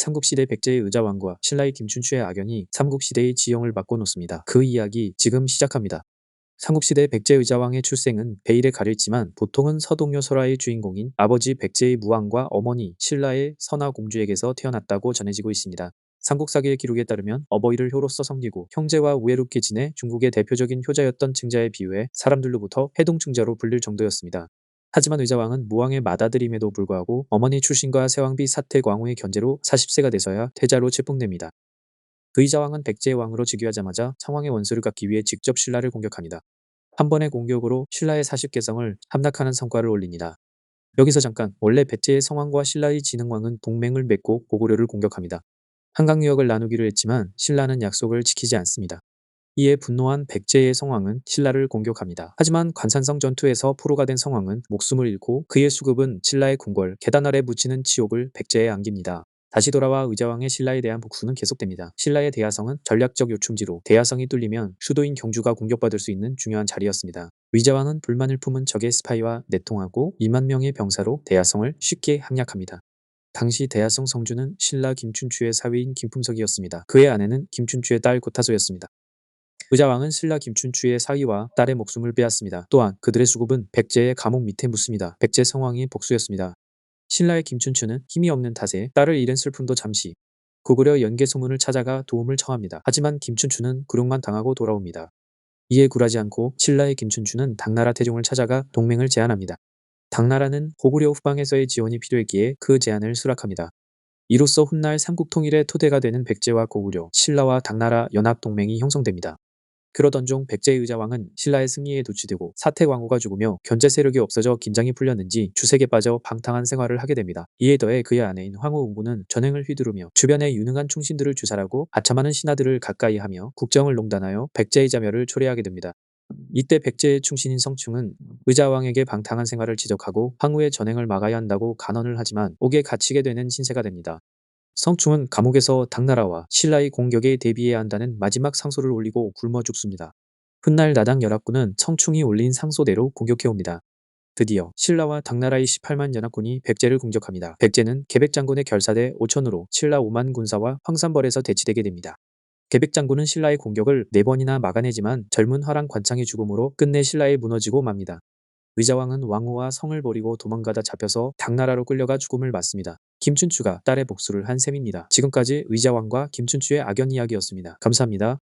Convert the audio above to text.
삼국시대 백제의 의자왕과 신라의 김춘추의 악연이 삼국시대의 지형을 바꿔놓습니다. 그 이야기 지금 시작합니다. 삼국시대 백제 의자왕의 출생은 베일에 가려있지만 보통은 서동요 설화의 주인공인 아버지 백제의 무왕과 어머니 신라의 선화공주에게서 태어났다고 전해지고 있습니다. 삼국사기의 기록에 따르면 어버이를 효로서 섬기고 형제와 우애롭게 지내 중국의 대표적인 효자였던 칭자에 비유해 사람들로부터 해동충자로 불릴 정도였습니다. 하지만 의자왕은 무왕의 맏아들임에도 불구하고 어머니 출신과 세왕비 사태광우의 견제로 40세가 돼서야 태자로 체풍됩니다. 의자왕은 백제의 왕으로 즉위하자마자 청왕의 원수를 갚기 위해 직접 신라를 공격합니다. 한 번의 공격으로 신라의 40개성을 함락하는 성과를 올립니다. 여기서 잠깐, 원래 백제의 성왕과 신라의 진흥왕은 동맹을 맺고 고구려를 공격합니다. 한강유역을 나누기로 했지만 신라는 약속을 지키지 않습니다. 이에 분노한 백제의 성왕은 신라를 공격합니다. 하지만 관산성 전투에서 포로가 된 성왕은 목숨을 잃고 그의 수급은 신라의 궁궐 계단 아래 묻히는 치욕을 백제에 안깁니다. 다시 돌아와 의자왕의 신라에 대한 복수는 계속됩니다. 신라의 대야성은 전략적 요충지로 대야성이 뚫리면 수도인 경주가 공격받을 수 있는 중요한 자리였습니다. 의자왕은 불만을 품은 적의 스파이와 내통하고 2만 명의 병사로 대야성을 쉽게 함락합니다. 당시 대야성 성주는 신라 김춘추의 사위인 김품석이었습니다. 그의 아내는 김춘추의 딸 고타소였습니다. 의자왕은 신라 김춘추의 사위와 딸의 목숨을 빼앗습니다. 또한 그들의 수급은 백제의 감옥 밑에 묻습니다. 백제 성왕이 복수였습니다. 신라의 김춘추는 힘이 없는 탓에 딸을 잃은 슬픔도 잠시 고구려 연개소문을 찾아가 도움을 청합니다. 하지만 김춘추는 굴욕만 당하고 돌아옵니다. 이에 굴하지 않고 신라의 김춘추는 당나라 태종을 찾아가 동맹을 제안합니다. 당나라는 고구려 후방에서의 지원이 필요했기에 그 제안을 수락합니다. 이로써 훗날 삼국통일의 토대가 되는 백제와 고구려, 신라와 당나라 연합동맹이 형성됩니다. 그러던 중 백제의 의자왕은 신라의 승리에 도취되고 사태광우가 죽으며 견제 세력이 없어져 긴장이 풀렸는지 주색에 빠져 방탕한 생활을 하게 됩니다. 이에 더해 그의 아내인 황후웅부는 전횡을 휘두르며 주변에 유능한 충신들을 주살하고 아첨하는 신하들을 가까이 하며 국정을 농단하여 백제의 자멸을 초래하게 됩니다. 이때 백제의 충신인 성충은 의자왕에게 방탕한 생활을 지적하고 황후의 전횡을 막아야 한다고 간언을 하지만 옥에 갇히게 되는 신세가 됩니다. 성충은 감옥에서 당나라와 신라의 공격에 대비해야 한다는 마지막 상소를 올리고 굶어 죽습니다. 훗날 나당 연합군은 성충이 올린 상소대로 공격해옵니다. 드디어 신라와 당나라의 18만 연합군이 백제를 공격합니다. 백제는 계백장군의 결사대 5천으로 신라 5만 군사와 황산벌에서 대치되게 됩니다. 계백장군은 신라의 공격을 4번이나 막아내지만 젊은 화랑 관창의 죽음으로 끝내 신라에 무너지고 맙니다. 의자왕은 왕후와 성을 버리고 도망가다 잡혀서 당나라로 끌려가 죽음을 맞습니다. 김춘추가 딸의 복수를 한 셈입니다. 지금까지 의자왕과 김춘추의 악연 이야기였습니다. 감사합니다.